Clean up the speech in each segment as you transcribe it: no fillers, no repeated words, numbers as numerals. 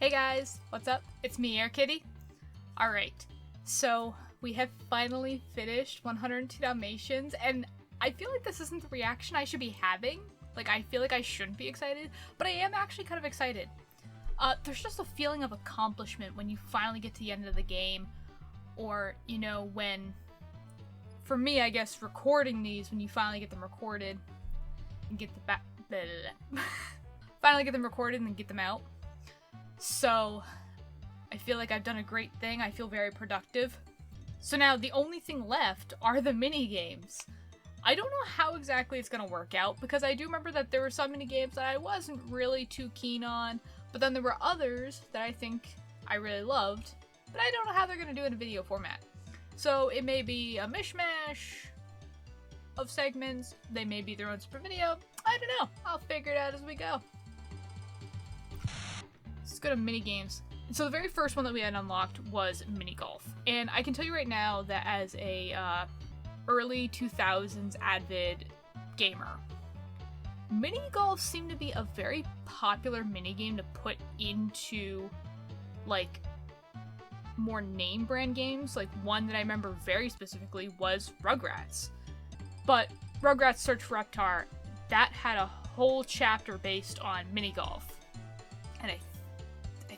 Hey guys, what's up? It's me, Air Kitty. Alright, so we have finally finished 102 Dalmatians, and I feel like this isn't the reaction I should be having. Like, I feel like I shouldn't be excited, but I am actually kind of excited. There's just a feeling of accomplishment when you finally get to the end of the game, or, you know, when, for me, I guess, recording these, when you finally get them recorded, and get the finally get them recorded and get them out. So, I feel like I've done a great thing. I feel very productive. So now, the only thing left are the mini-games. I don't know how exactly it's gonna work out, because I do remember that there were some mini-games that I wasn't really too keen on, but then there were others that I think I really loved, but I don't know how they're gonna do it in a video format. So, it may be a mishmash of segments, they may be their own separate video, I don't know. I'll figure it out as we go. Let's go to mini games. So the very first one that we had unlocked was mini golf, and I can tell you right now that as a early 2000s avid gamer, mini golf seemed to be a very popular mini game to put into like more name brand games. Like one that I remember very specifically was Rugrats, but Rugrats Search for Reptar, that had a whole chapter based on mini golf, and I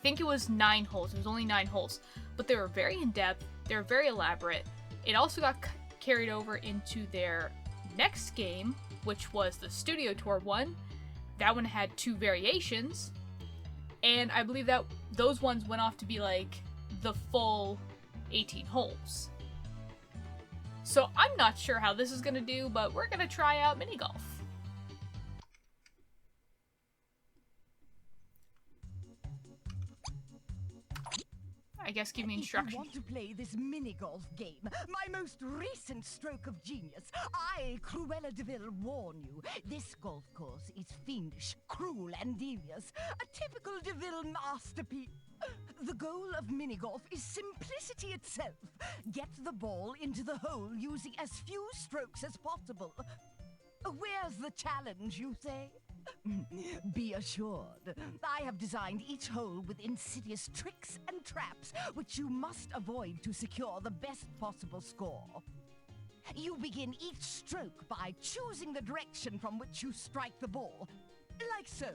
think it was 9 holes. It was only 9 holes, but they were very in-depth, they were very elaborate. It also got carried over into their next game, which was the Studio Tour one. That one had 2 variations, and I believe that those ones went off to be like the full 18 holes. So I'm not sure how this is gonna do, but we're gonna try out mini golf. I guess give me instructions. If you want to play this mini-golf game, my most recent stroke of genius, I, Cruella de Vil, warn you, this golf course is fiendish, cruel, and devious. A typical de Vil masterpiece. The goal of mini-golf is simplicity itself. Get the ball into the hole using as few strokes as possible. Where's the challenge, you say? Be assured, I have designed each hole with insidious tricks and traps, which you must avoid to secure the best possible score. You begin each stroke by choosing the direction from which you strike the ball. Like so.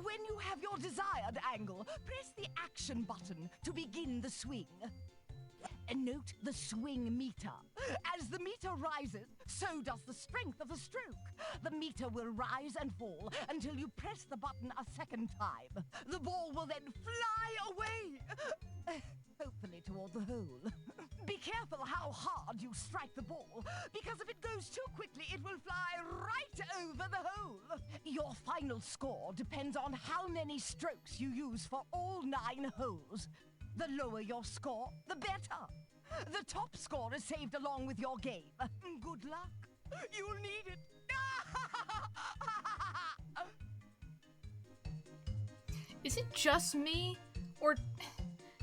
When you have your desired angle, press the action button to begin the swing. And note the swing meter. As the meter rises, so does the strength of the stroke. The meter will rise and fall until you press the button a second time. The ball will then fly away, hopefully toward the hole. Be careful how hard you strike the ball, because if it goes too quickly, it will fly right over the hole. Your final score depends on how many strokes you use for all 9 holes. The lower your score, the better. The top score is saved along with your game. Good luck. You'll need it. Is it just me, or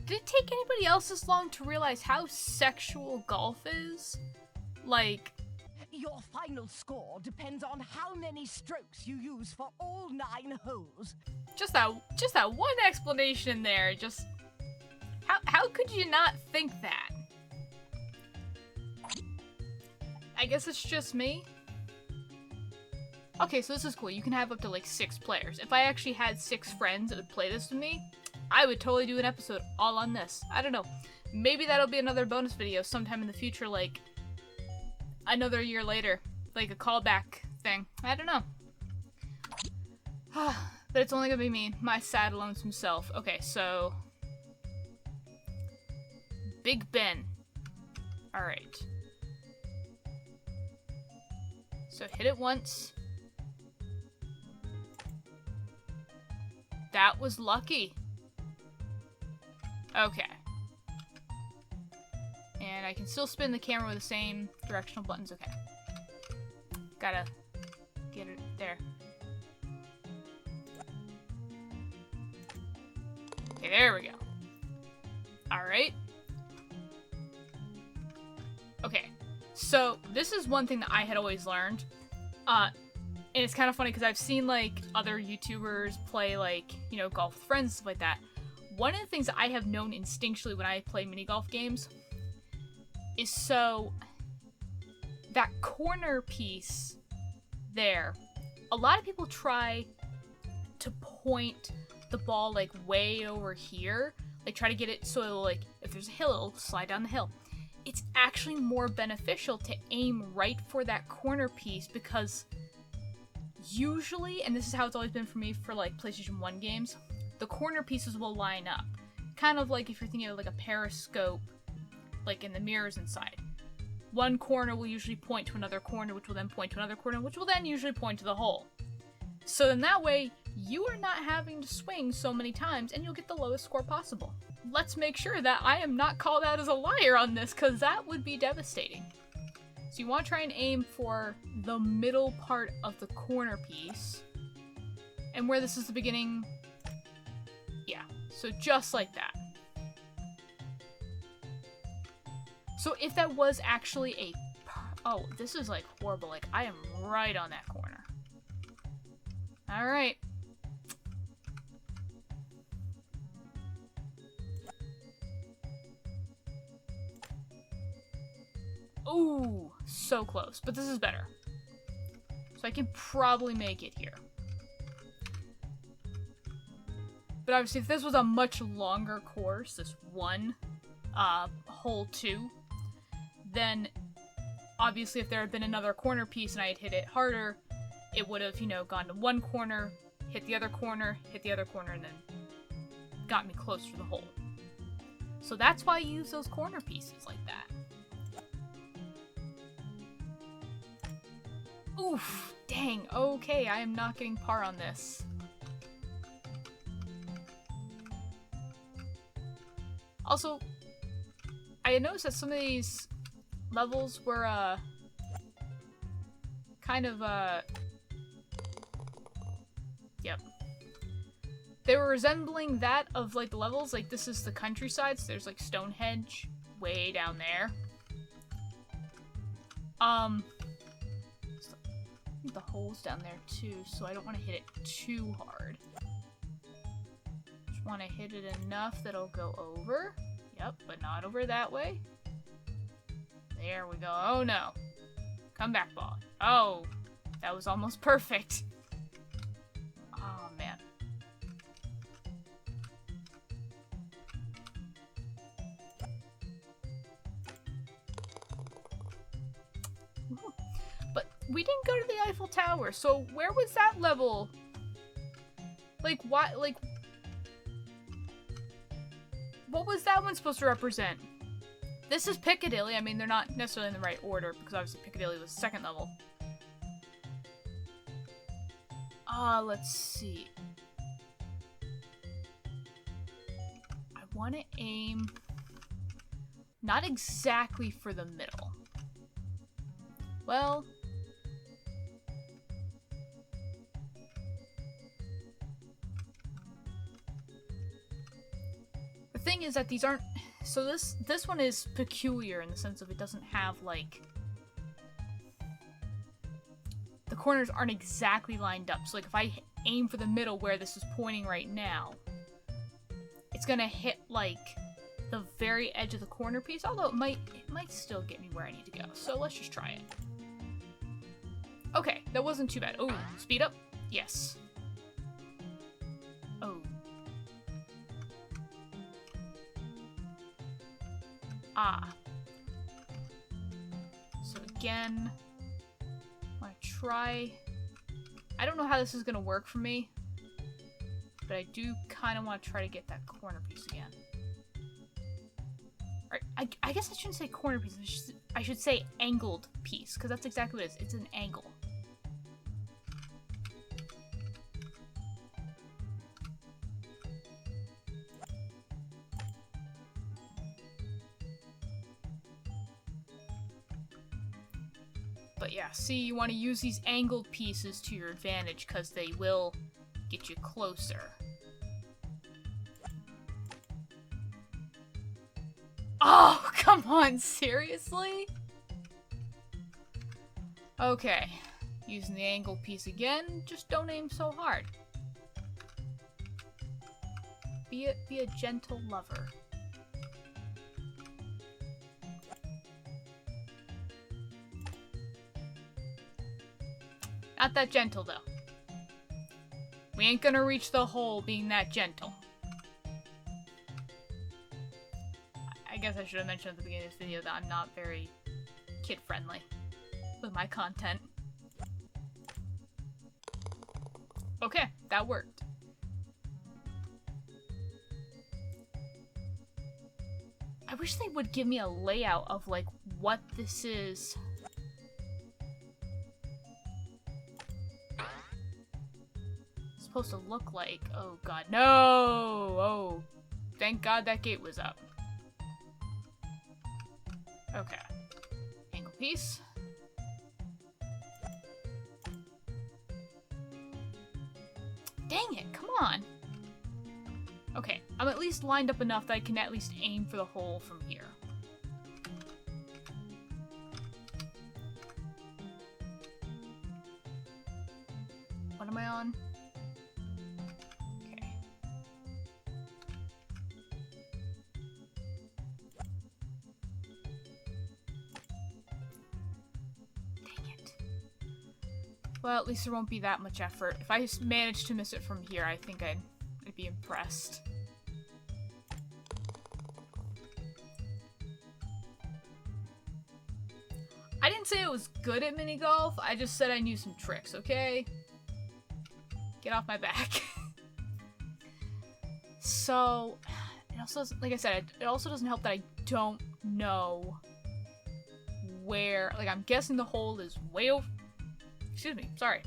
did it take anybody else this long to realize how sexual golf is? Like, your final score depends on how many strokes you use for all 9 holes. Just that one explanation there, just how could you not think that? I guess it's just me. Okay, so this is cool. You can have up to like 6 players. If I actually had 6 friends that would play this with me, I would totally do an episode all on this. I don't know. Maybe that'll be another bonus video sometime in the future, like another year later. Like a callback thing. I don't know. But it's only gonna be me, my sad lonesome self. Okay, so Big Ben. Alright. So hit it once. That was lucky. Okay. And I can still spin the camera with the same directional buttons. Okay. Gotta get it there. Okay, there we go. Alright. Okay, so this is one thing that I had always learned, and it's kind of funny because I've seen like other YouTubers play like, you know, golf with friends and stuff like that. one of the things I have known instinctually when I play mini golf games is so that corner piece there, a lot of people try to point the ball like way over here, like try to get it so it'll, like, if there's a hill, it'll slide down the hill. It's actually more beneficial to aim right for that corner piece, because usually, and this is how it's always been for me for like PlayStation 1 games, the corner pieces will line up. Kind of like if you're thinking of like a periscope, like in the mirrors inside. One corner will usually point to another corner, which will then point to another corner, which will then usually point to the hole. So in that way, you are not having to swing so many times, and you'll get the lowest score possible. Let's make sure that I am not called out as a liar on this, because that would be devastating. So you want to try and aim for the middle part of the corner piece. And where this is the beginning, yeah, so just like that. So if that was actually a... Oh, this is like horrible, like I am right on that corner. Alright. Ooh, so close, but this is better. So I can probably make it here. But obviously if this was a much longer course, this one, hole 2, then obviously if there had been another corner piece and I had hit it harder, it would have, you know, gone to one corner, hit the other corner, and then got me closer to the hole. So that's why I use those corner pieces like that. Oof, dang, okay, I am not getting par on this. Also, I had noticed that some of these levels were, kind of, yep. They were resembling that of, like, the levels, like, this is the countryside, so there's, like, Stonehenge way down there. I think the hole's down there, too, so I don't want to hit it too hard. Just want to hit it enough that it'll go over. Yep, but not over that way. There we go. Oh, no. Come back, ball. Oh, that was almost perfect. Oh, man. But we didn't go to the Eiffel Tower, so where was that level? Like, why, like... What was that one supposed to represent? This is Piccadilly. I mean, they're not necessarily in the right order, because obviously Piccadilly was second level. Let's see. I want to aim... not exactly for the middle. Well... the thing is that these aren't... so this one is peculiar in the sense of it doesn't have, like... the corners aren't exactly lined up. So, like, if I aim for the middle where this is pointing right now, it's gonna hit, like, the very edge of the corner piece. Although it might still get me where I need to go. So let's just try it. Okay, that wasn't too bad. Oh, speed up? Yes. Oh. Ah. So again, I want to try... I don't know how this is going to work for me, but I do kind of want to try to get that corner piece again. Alright, I guess I shouldn't say corner piece, I should say angled piece, because that's exactly what it is. It's an angle. But yeah, see, you want to use these angled pieces to your advantage because they will get you closer. Oh, come on, seriously? Okay, using the angled piece again, just don't aim so hard. Be a gentle lover. Not that gentle, though. We ain't gonna reach the hole being that gentle. I guess I should have mentioned at the beginning of this video that I'm not very kid-friendly with my content. Okay, that worked. I wish they would give me a layout of, like, what this is. Supposed to look like. Oh god, no! Oh, thank god that gate was up. Okay. Angle piece. Dang it, come on! Okay, I'm at least lined up enough that I can at least aim for the hole from here. What am I on? Okay. Dang it. Well, at least there won't be that much effort. If I manage to miss it from here, I think I'd be impressed. I didn't say I was good at mini golf, I just said I knew some tricks, okay? Get off my back. So, it also, like I said, it also doesn't help that I don't know where, like, I'm guessing the hole is way over, excuse me, sorry.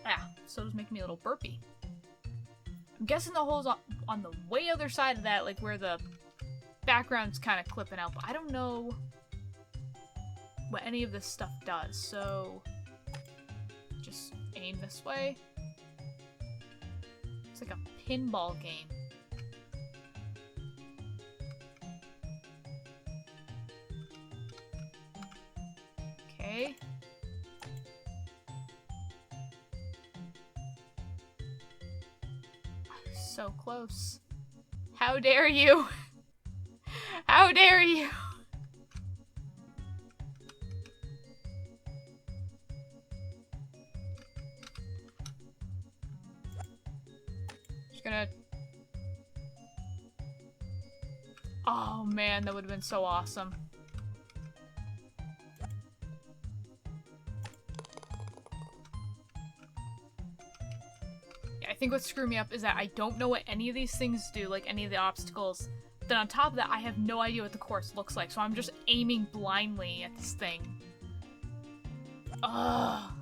Ah, so it's making me a little burpy. I'm guessing the hole's on the way other side of that, like where the background's kind of clipping out, but I don't know what any of this stuff does, so just aim this way. It's like a pinball game. Okay. So close. How dare you? How dare you? Just gonna... Oh man, that would have been so awesome. I think what screwed me up is that I don't know what any of these things do, like any of the obstacles. Then on top of that, I have no idea what the course looks like, so I'm just aiming blindly at this thing. Ugh.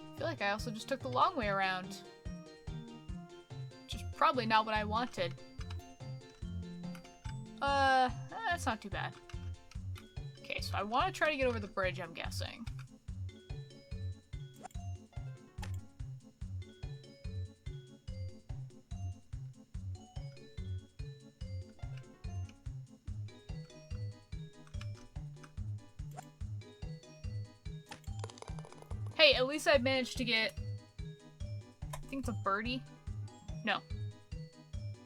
I feel like I also just took the long way around. Which is probably not what I wanted. That's not too bad. Okay, so I want to try to get over the bridge, I'm guessing. Hey, at least I managed to get... I think it's a birdie? No.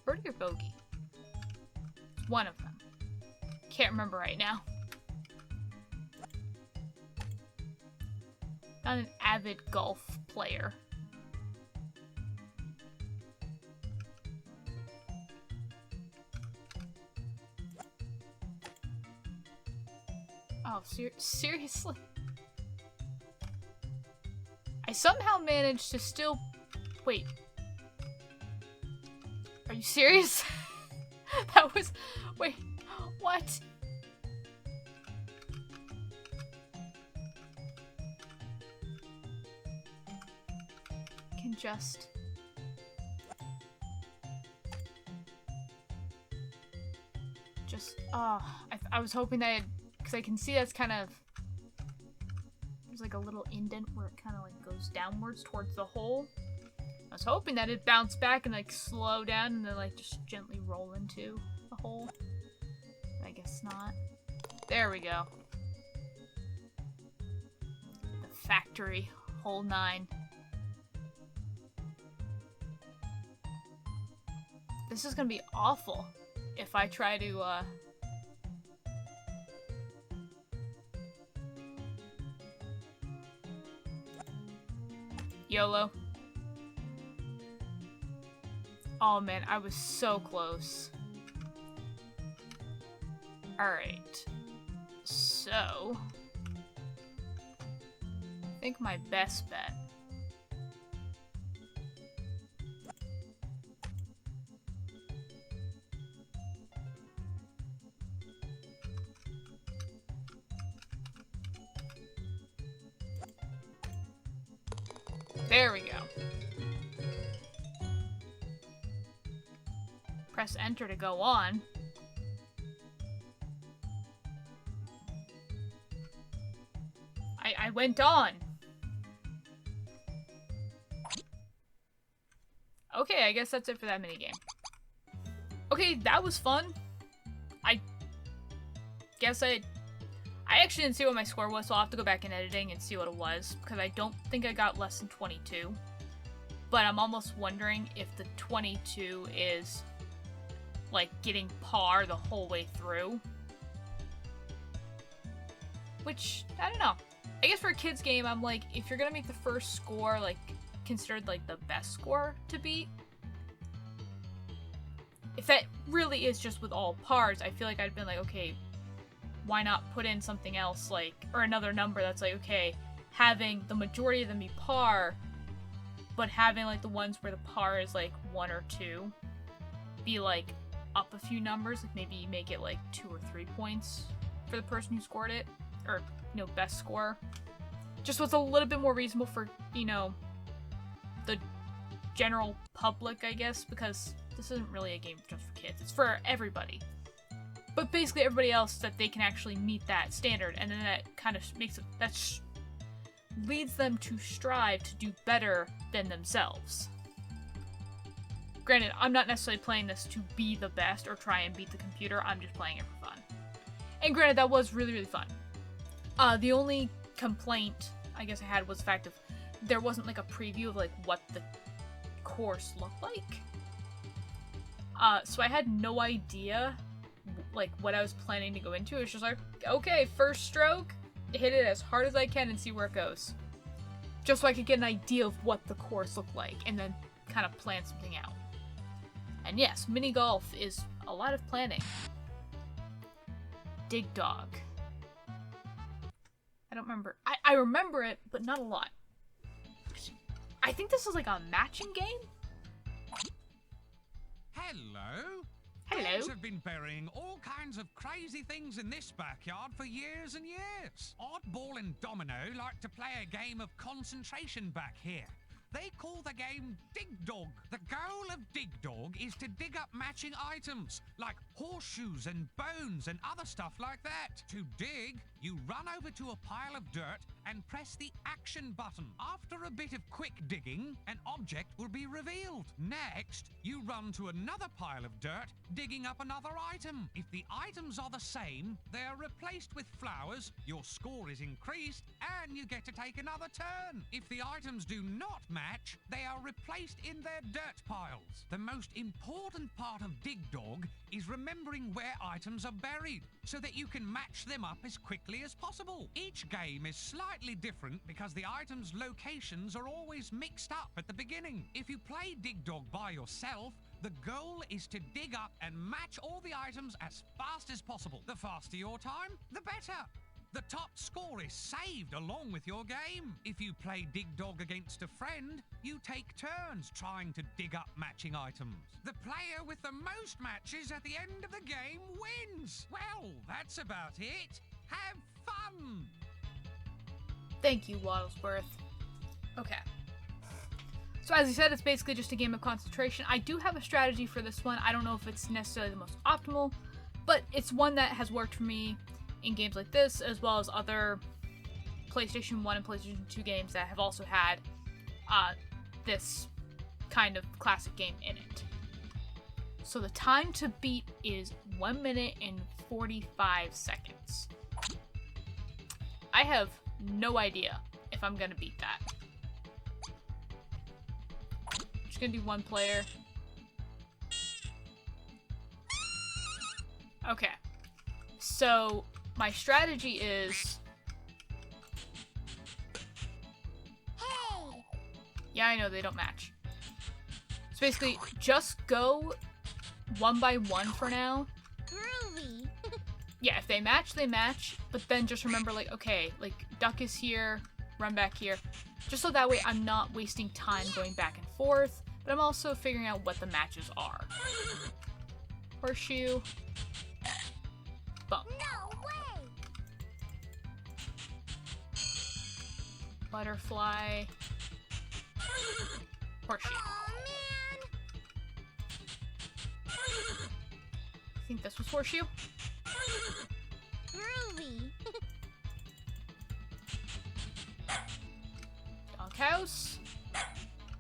Birdie or bogey? One of them. Can't remember right now. Not an avid golf player. Oh, seriously? I somehow managed to still... Wait. Are you serious? That was... Wait. What? Can just... Oh, I was hoping that because I can see that's kind of... There's like a little indent where it kind of like goes downwards towards the hole. I was hoping that it'd bounce back and like slow down and then like just gently roll into the hole. But I guess not. There we go. The factory, hole 9. this is gonna be awful if I try to, YOLO. Oh man, I was so close. Alright. So... I think my best bet... There we go. Press enter to go on. I went on. Okay, I guess that's it for that minigame. Okay, that was fun. I guess I actually didn't see what my score was, so I'll have to go back in editing and see what it was, because I don't think I got less than 22. But I'm almost wondering if the 22 is, like, getting par the whole way through. Which, I don't know. I guess for a kid's game, I'm like, if you're gonna make the first score, like, considered, like, the best score to beat, if that really is just with all pars, I feel like I'd been like, okay, why not put in something else, like, or another number that's like, okay, having the majority of them be par, but having, like, the ones where the par is, like, 1 or 2, be, like, up a few numbers, like, maybe make it, like, 2 or 3 points for the person who scored it, or, you know, best score. Just was a little bit more reasonable for, you know, the general public, I guess, because this isn't really a game just for kids, it's for everybody. But basically everybody else, that they can actually meet that standard, and then that kind of makes it, leads them to strive to do better than themselves. Granted, I'm not necessarily playing this to be the best or try and beat the computer, I'm just playing it for fun. And granted, that was really, really fun. The only complaint I guess I had was the fact of there wasn't like a preview of like what the course looked like. So I had no idea like what I was planning to go into. It's just like, okay, first stroke, hit it as hard as I can and see where it goes. Just so I could get an idea of what the course looked like and then kind of plan something out. And yes, mini golf is a lot of planning. Dig Dog. I don't remember. I remember it, but not a lot. I think this is like a matching game? Hello. Hello. Dogs have been burying all kinds of crazy things in this backyard for years and years. Oddball and Domino like to play a game of concentration back here. They call the game Dig Dog. The goal of Dig Dog is to dig up matching items, like horseshoes and bones and other stuff like that. To dig, you run over to a pile of dirt and press the action button. After a bit of quick digging, an object will be revealed. Next, you run to another pile of dirt, digging up another item. If the items are the same, they are replaced with flowers, your score is increased, and you get to take another turn. If the items do not match, they are replaced in their dirt piles. The most important part of Dig Dog is remembering where items are buried, so that you can match them up as quickly as possible. Each game is slightly different because the items' locations are always mixed up at the beginning. If you play Dig Dog by yourself, the goal is to dig up and match all the items as fast as possible. The faster your time, the better. The top score is saved along with your game. If you play Dig Dog against a friend, you take turns trying to dig up matching items. The player with the most matches at the end of the game wins. Well, that's about it. Have fun! Thank you, Wattlesworth. Okay. So as you said, it's basically just a game of concentration. I do have a strategy for this one. I don't know if it's necessarily the most optimal, but it's one that has worked for me in games like this, as well as other PlayStation 1 and PlayStation 2 games that have also had this kind of classic game in it. So the time to beat is 1 minute and 45 seconds. I have no idea if I'm gonna beat that. I'm just gonna do one player. Okay. So, my strategy is... Hey! Yeah, I know, they don't match. So basically, just go one by one for now. Groovy! Yeah, if they match, they match. But then just remember, like, okay, like, duck is here, run back here. Just so that way I'm not wasting time going back and forth. But I'm also figuring out what the matches are. Horseshoe. Bump. No way! Butterfly. Horseshoe. Oh man! I think this was horseshoe. Groovy! Doghouse.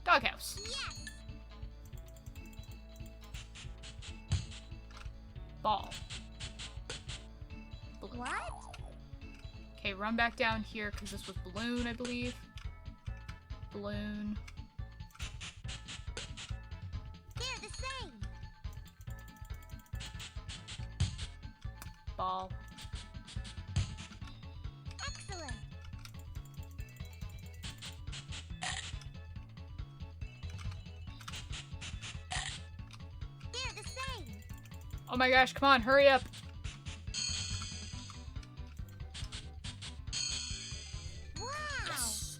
Doghouse. Yes! Ball. Balloon. What? Okay, run back down here because this was balloon, I believe. Balloon. They're the same! Ball. Excellent! They're the same! Oh my gosh, come on, hurry up. Wow! Yes.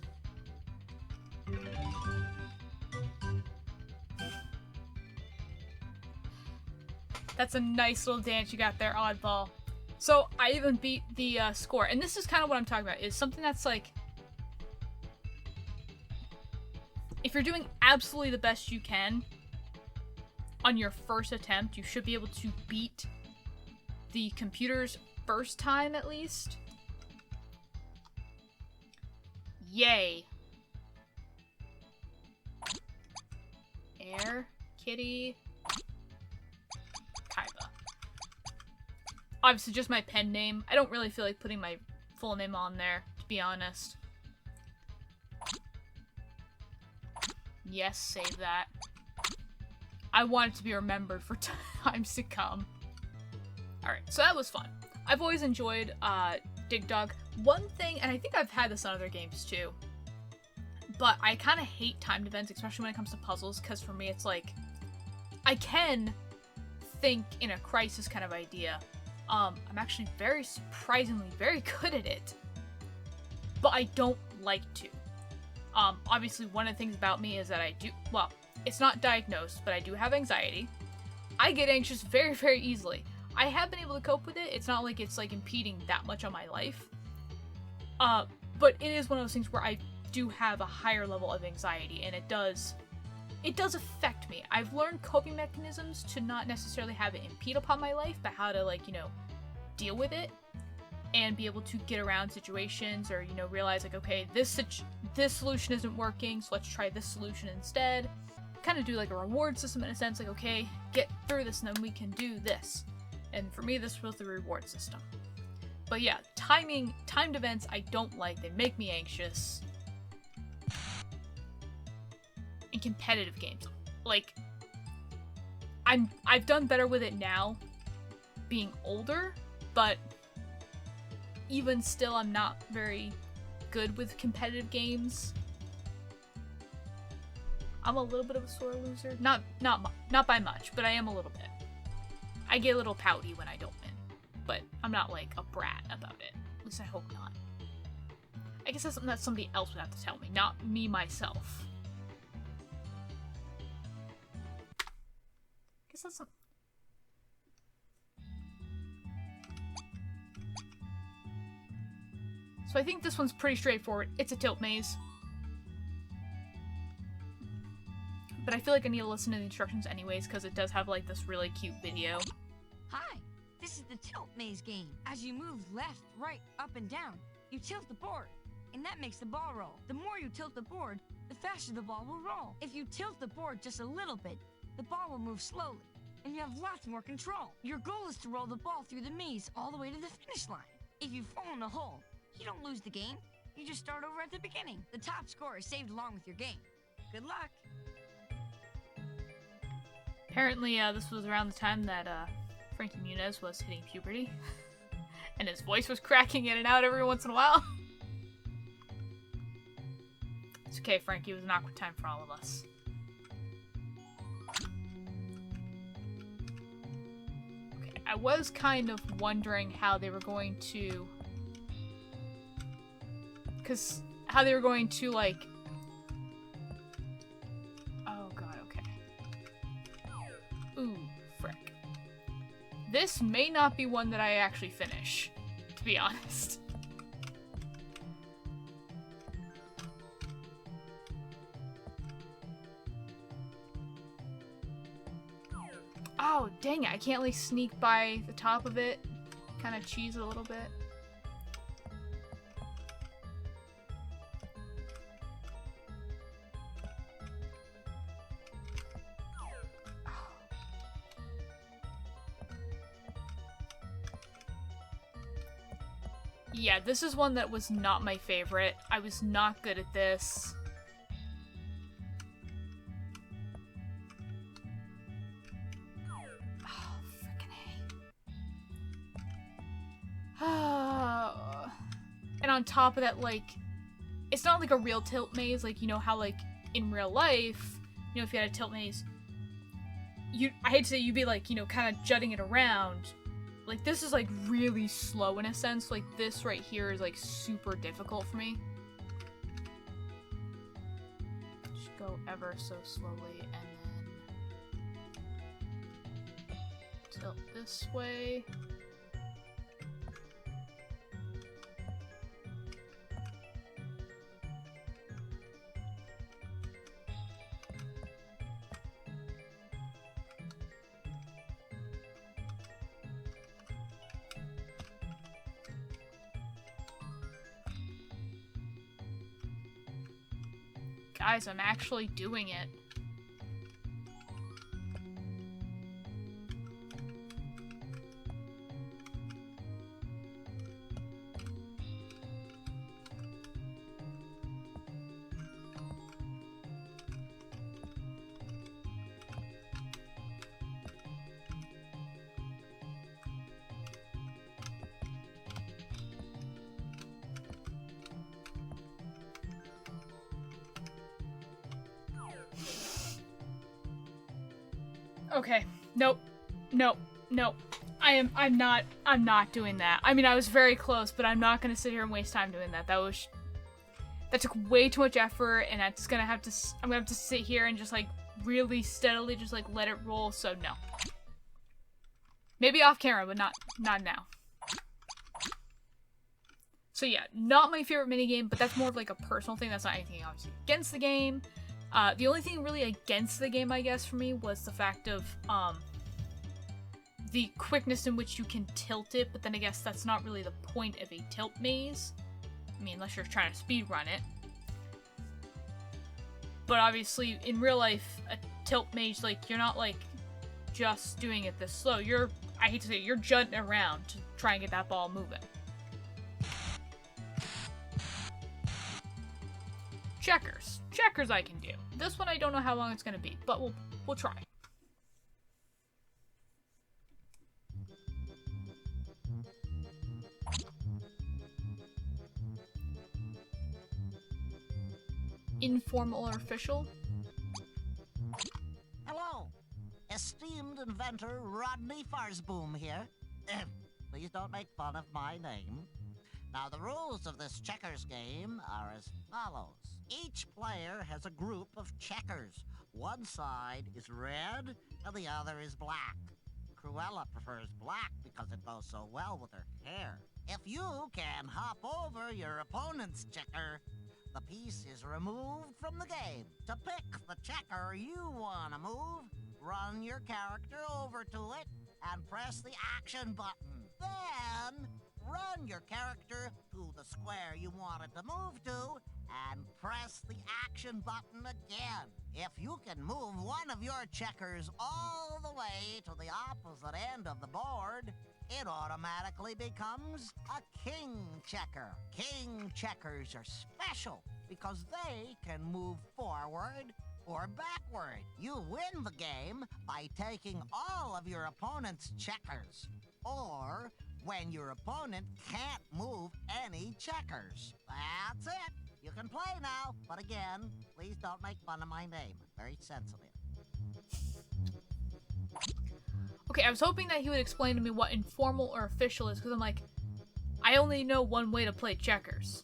That's a nice little dance you got there, Oddball. So I even beat the score, and this is kind of what I'm talking about, is something that's like, if you're doing absolutely the best you can on your first attempt, you should be able to beat the computer's first time at least. Yay. Air, kitty, Kaiba. Obviously just my pen name. I don't really feel like putting my full name on there, to be honest. Yes, save that. I want it to be remembered for times to come. Alright, so that was fun. I've always enjoyed Dig Dug. One thing, and I think I've had this on other games too, but I kind of hate timed events, especially when it comes to puzzles, because for me it's like, I can think in a crisis kind of idea. I'm actually very surprisingly very good at it, but I don't like to. Obviously one of the things about me is that I do, well, it's not diagnosed, but I do have anxiety. I get anxious very, very easily. I have been able to cope with it. It's not like it's like impeding that much on my life. But it is one of those things where I do have a higher level of anxiety, and it does affect me. I've learned coping mechanisms to not necessarily have it impede upon my life, but how to, like, you know, deal with it and be able to get around situations, or, you know, realize like, okay, this solution isn't working, so let's try this solution instead. Kind of do like a reward system in a sense, like, okay, get through this and then we can do this. And for me, this was the reward system. But yeah, timed events I don't like. They make me anxious. In competitive games, like, I've done better with it now, being older, but even still, I'm not very good with competitive games. I'm a little bit of a sore loser. Not by much, but I am a little bit. I get a little pouty when I don't win, but I'm not like a brat about it. At least I hope not. I guess that's something that somebody else would have to tell me, not me myself. I guess that's something. So I think this one's pretty straightforward. It's a tilt maze. But I feel like I need to listen to the instructions anyways, because it does have like this really cute video. Hi, this is the tilt maze game. As you move left, right, up, and down, you tilt the board, and that makes the ball roll. The more you tilt the board, the faster the ball will roll. If you tilt the board just a little bit, the ball will move slowly, and you have lots more control. Your goal is to roll the ball through the maze all the way to the finish line. If you fall in a hole, you don't lose the game. You just start over at the beginning. The top score is saved along with your game. Good luck. Apparently, this was around the time that Frankie Muniz was hitting puberty. And his voice was cracking in and out every once in a while. It's okay, Frankie. It was an awkward time for all of us. Okay, I was kind of wondering how they were going to... how they were going to, like... Oh god, okay. Ooh, frick. This may not be one that I actually finish, to be honest. Oh, dang it. I can't, like, sneak by the top of it. Kind of cheese it a little bit. Yeah, this is one that was not my favorite. I was not good at this. Oh, frickin' A. And on top of that, like, it's not like a real tilt maze, like, you know how, like, in real life, you know, if you had a tilt maze, I hate to say, you'd be, like, you know, kind of jutting it around. Like, this is, like, really slow in a sense. Like, this right here is, like, super difficult for me. Just go ever so slowly, and then tilt this way. Guys, I'm actually doing it. Okay. Nope. Nope. Nope. I'm not doing that. I mean, I was very close, but I'm not gonna sit here and waste time doing that. That took way too much effort, and I'm gonna have to sit here and just, like, really steadily just, like, let it roll, so no. Maybe off camera, but not now. So yeah, not my favorite minigame, but that's more of, like, a personal thing. That's not anything, obviously, against the game. The only thing really against the game, I guess, for me, was the fact of, the quickness in which you can tilt it, but then I guess that's not really the point of a tilt maze. I mean, unless you're trying to speedrun it. But obviously, in real life, a tilt maze, like, you're not, like, just doing it this slow. I hate to say it, you're jutting around to try and get that ball moving. Checkers. Checkers I can do. This one I don't know how long it's gonna be, but we'll try. Informal or official? Hello, esteemed inventor Rodney Farsboom here. Please don't make fun of my name. Now, the rules of this checkers game are as follows. Each player has a group of checkers. One side is red and the other is black. Cruella prefers black because it goes so well with her hair. If you can hop over your opponent's checker, the piece is removed from the game. To pick the checker you want to move, run your character over to it and press the action button. Then, run your character to the square you wanted to move to and press the action button again. If you can move one of your checkers all the way to the opposite end of the board, it automatically becomes a king checker. King checkers are special because they can move forward or backward. You win the game by taking all of your opponent's checkers, or when your opponent can't move any checkers. That's it. You can play now, but again, please don't make fun of my name. Very sensitive. Okay, I was hoping that he would explain to me what informal or official is, because I'm like, I only know one way to play checkers.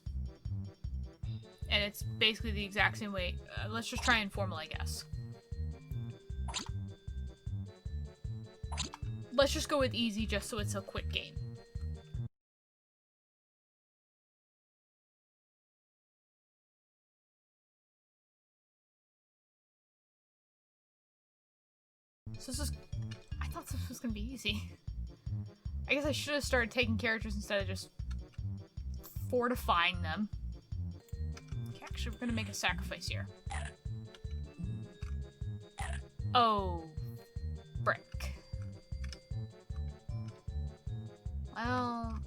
And it's basically the exact same way. Let's just try informal, I guess. Let's just go with easy, just so it's a quick game. So this is... I thought this was gonna be easy. I guess I should have started taking characters instead of just fortifying them. Okay, actually, we're gonna make a sacrifice here. Oh, frick. Well...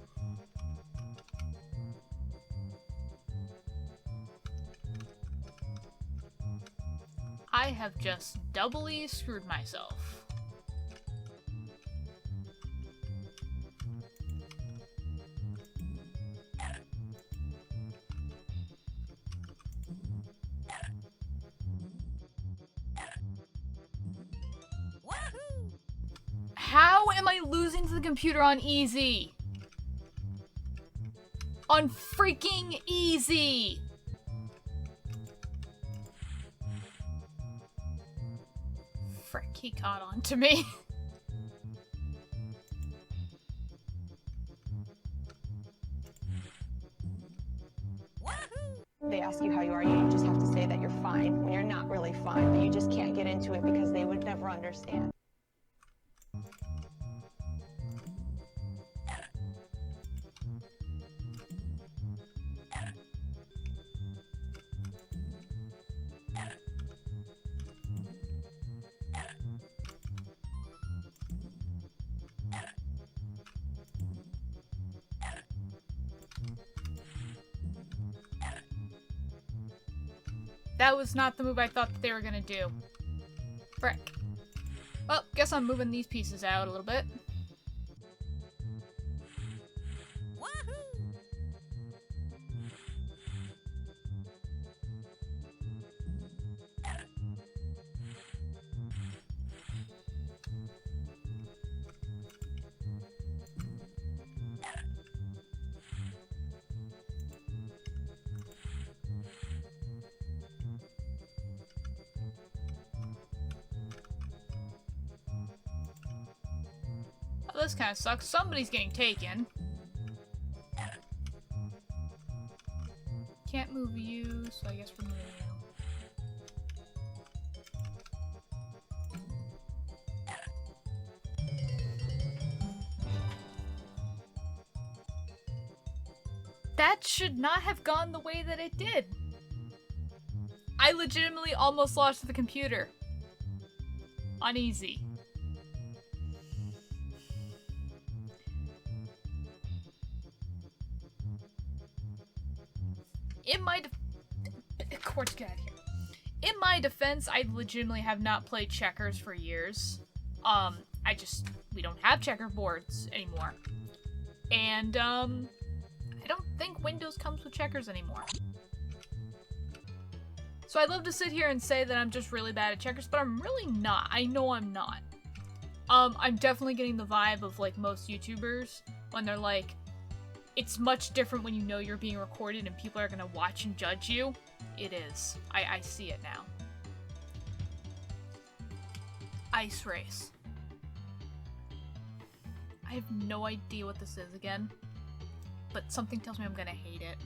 I have just doubly screwed myself. How am I losing to the computer on easy? On freaking easy! Frick, he caught on to me. They ask you how you are, you just have to say that you're fine when you're not really fine, but you just can't get into it because they would never understand. That was not the move I thought that they were gonna do. Frick. Well, guess I'm moving these pieces out a little bit. Oh, this kind of sucks. Somebody's getting taken. Can't move you, so I guess we're moving you. That should not have gone the way that it did. I legitimately almost lost to the computer. On easy. In my Quartz, get out of here. In my defense, I legitimately have not played checkers for years. We don't have checkerboards anymore. And, I don't think Windows comes with checkers anymore. So I'd love to sit here and say that I'm just really bad at checkers, but I'm really not. I know I'm not. I'm definitely getting the vibe of, like, most YouTubers when they're like, it's much different when you know you're being recorded and people are gonna watch and judge you. It is. I see it now. Ice race. I have no idea what this is again, but something tells me I'm gonna hate it.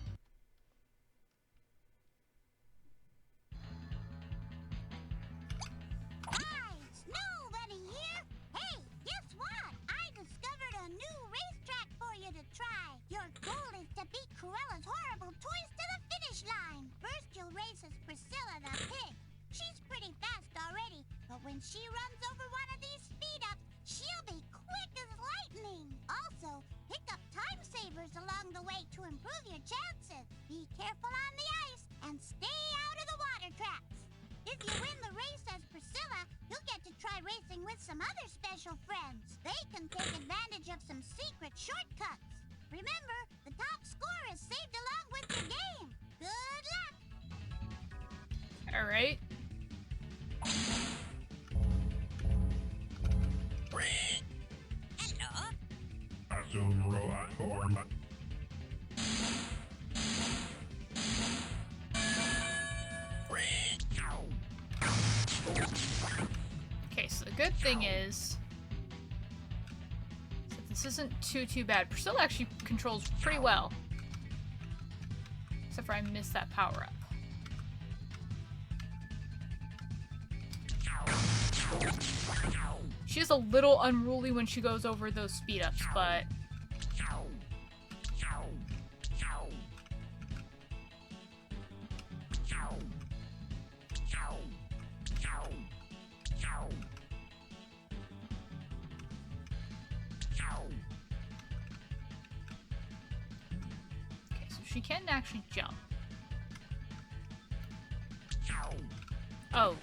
Hi, Snowbuddy here. Hey, guess what? I discovered a new racetrack for you to try. Your goal is to beat Cruella's horrible toys to the finish line. First, you'll race as Priscilla the pig. She's pretty fast already, but when she runs over one of these speed-ups, she'll be quick as lightning. Also, pick up time savers along the way to improve your chances. Be careful on the ice and stay out of the water traps. If you win the race as Priscilla, you'll get to try racing with some other special friends. They can take advantage of some secret shortcuts. Remember, the top score is saved along with your game. Good luck! Alright. Hello? Assume robot form. Okay, so the good thing is that this isn't too bad. Priscilla actually controls pretty well. Except for I missed that power up. She is a little unruly when she goes over those speed ups, but okay, so she can actually jump. Oh.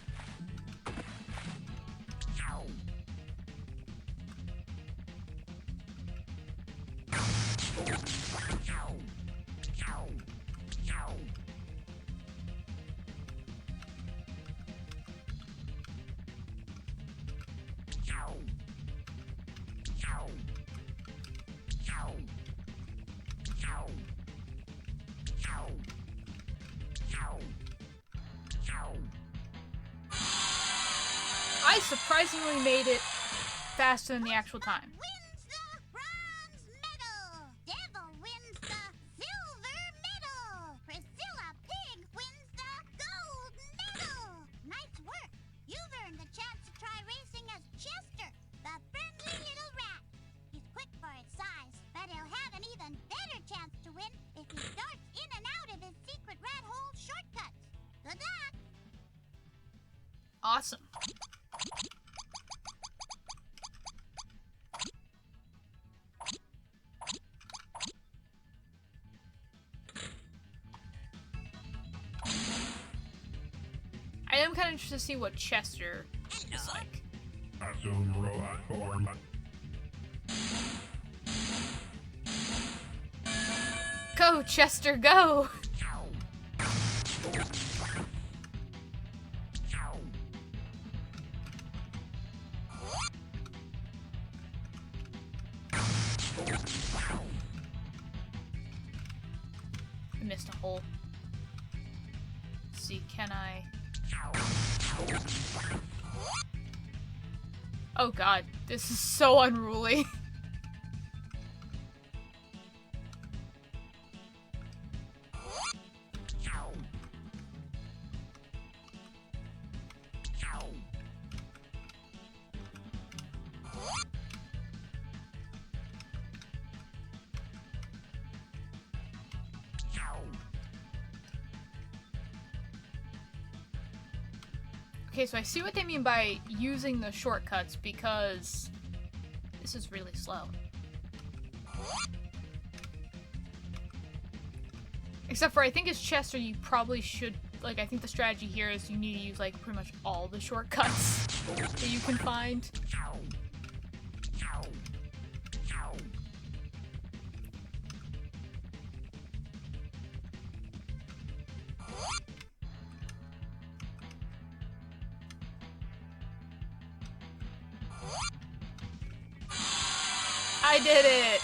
I surprisingly made it faster than the actual time. Wins the bronze medal. Devil wins the silver medal. Priscilla Pig wins the gold medal. Nice work. You've earned the chance to try racing as Chester, the friendly little rat. He's quick for his size, but he'll have an even better chance to win if he darts in and out of his secret rat hole shortcuts. Good luck. Awesome. I am kind of interested to see what Chester is like. Assume robot form. Go, Chester, go! I missed a hole. Let's see, can I... Oh god, this is so unruly. Okay, so I see what they mean by using the shortcuts because this is really slow. Except for I think as Chester you probably should, like, I think the strategy here is you need to use like pretty much all the shortcuts that you can find. I did it!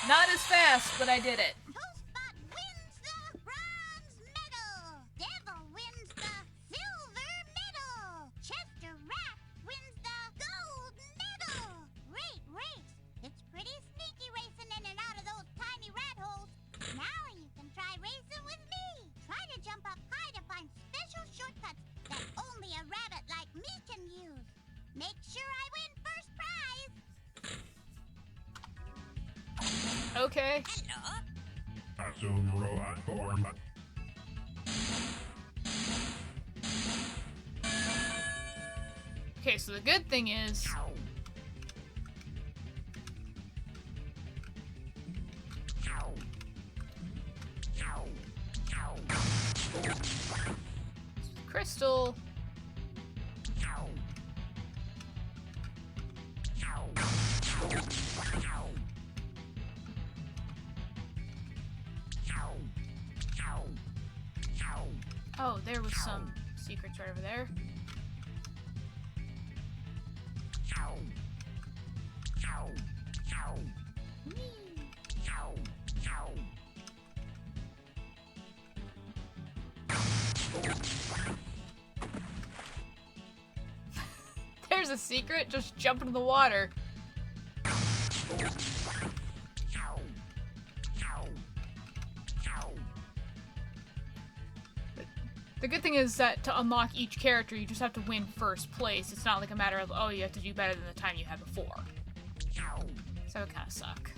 Not as fast, but I did it. Toastbot wins the bronze medal. Devil wins the silver medal. Chester Rat wins the gold medal. Great race. It's pretty sneaky racing in and out of those tiny rat holes. Now you can try racing with me. Try to jump up high to find special shortcuts that only a rabbit like me can use. Make sure I win first prize. Okay. Hello? Assume robot form. Okay, so the good thing is... Crystal... Oh, there was some secrets right over there. There's a secret, just jump into the water. The good thing is that to unlock each character, you just have to win first place. It's not like a matter of, oh, you have to do better than the time you had before. So it kind of suck.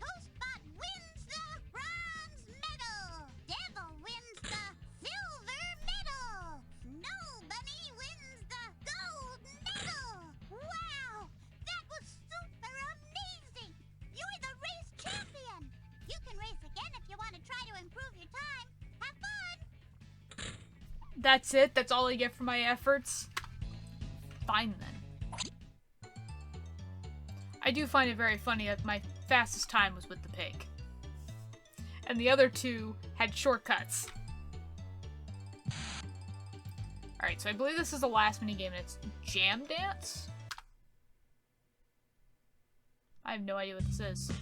Toastbot wins the bronze medal. Devil wins the silver medal. Snow Bunny wins the gold medal. Wow, that was super amazing. You're the race champion. You can race again if you want to try to improve your time. Have fun. That's it? That's all I get for my efforts? Fine then. I do find it very funny that my fastest time was with the pig. And the other two had shortcuts. Alright, so I believe this is the last minigame, and it's Jam Dance? I have no idea what this is.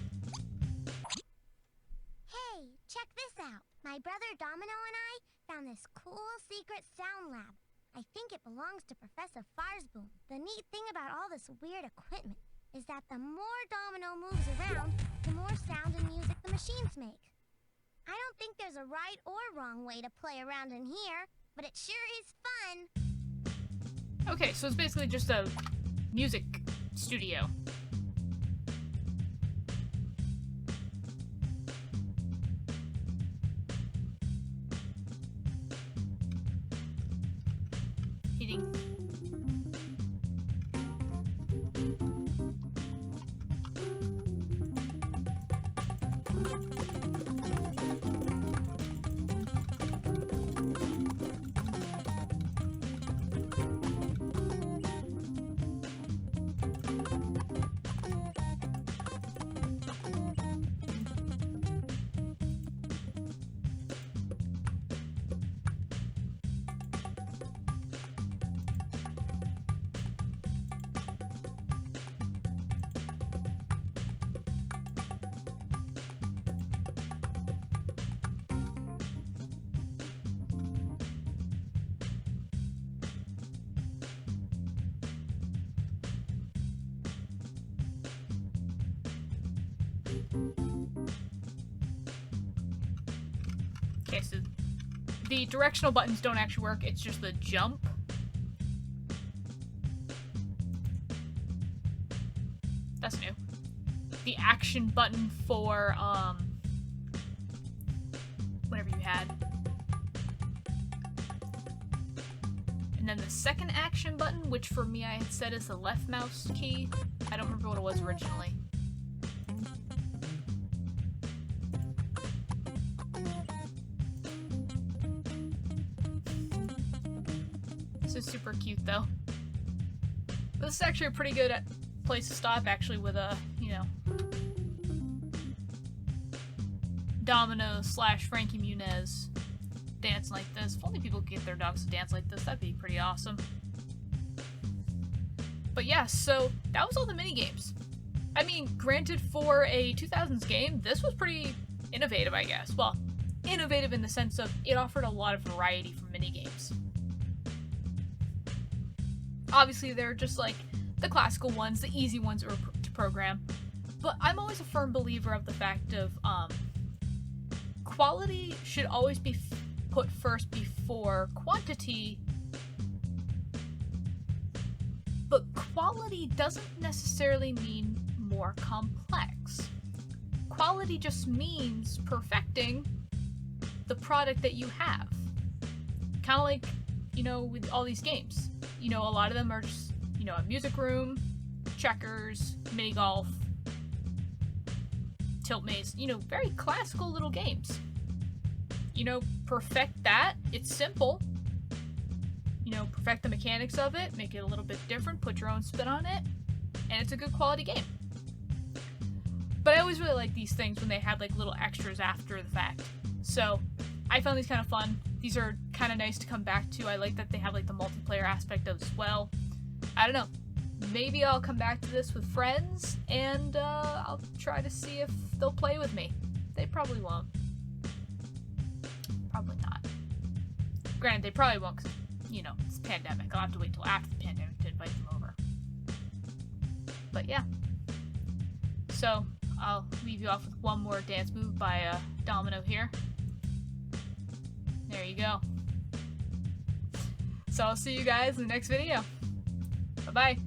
Hey, check this out. My brother Domino and I found this cool secret sound lab. I think it belongs to Professor Farsboom. The neat thing about all this weird equipment is that the more Domino moves around, the more sound and music the machines make. I don't think there's a right or wrong way to play around in here, but it sure is fun. Okay, so it's basically just a music studio. Eating. Okay, so the directional buttons don't actually work, it's just the jump. That's new. The action button for, whatever you had. And then the second action button, which for me I had set as the left mouse key. I don't remember what it was originally. This is super cute though. This is actually a pretty good place to stop actually with a, you know, Domino / Frankie Muniz dance like this. If only people could get their dogs to dance like this, that'd be pretty awesome. But yeah, so that was all the minigames. I mean, granted for a 2000s game, this was pretty innovative, I guess. Well, innovative in the sense of it offered a lot of variety for minigames. Obviously, they're just like the classical ones, the easy ones to program. But I'm always a firm believer of the fact of quality should always be put first before quantity. But quality doesn't necessarily mean more complex. Quality just means perfecting the product that you have. Kind of like, you know, with all these games. You know, a lot of them are just, you know, a music room, checkers, mini golf, tilt maze, you know, very classical little games. you know, perfect that. It's simple. You know, perfect the mechanics of it, make it a little bit different, put your own spin on it, and it's a good quality game. But I always really like these things when they had like little extras after the fact. So I found these kind of fun. These are kind of nice to come back to. I like that they have like the multiplayer aspect as well. I don't know. Maybe I'll come back to this with friends and I'll try to see if they'll play with me. They probably won't. Probably not. Granted, they probably won't because, you know, it's a pandemic. I'll have to wait till after the pandemic to invite them over. But yeah. So, I'll leave you off with one more dance move by Domino here. There you go. So I'll see you guys in the next video. Bye-bye.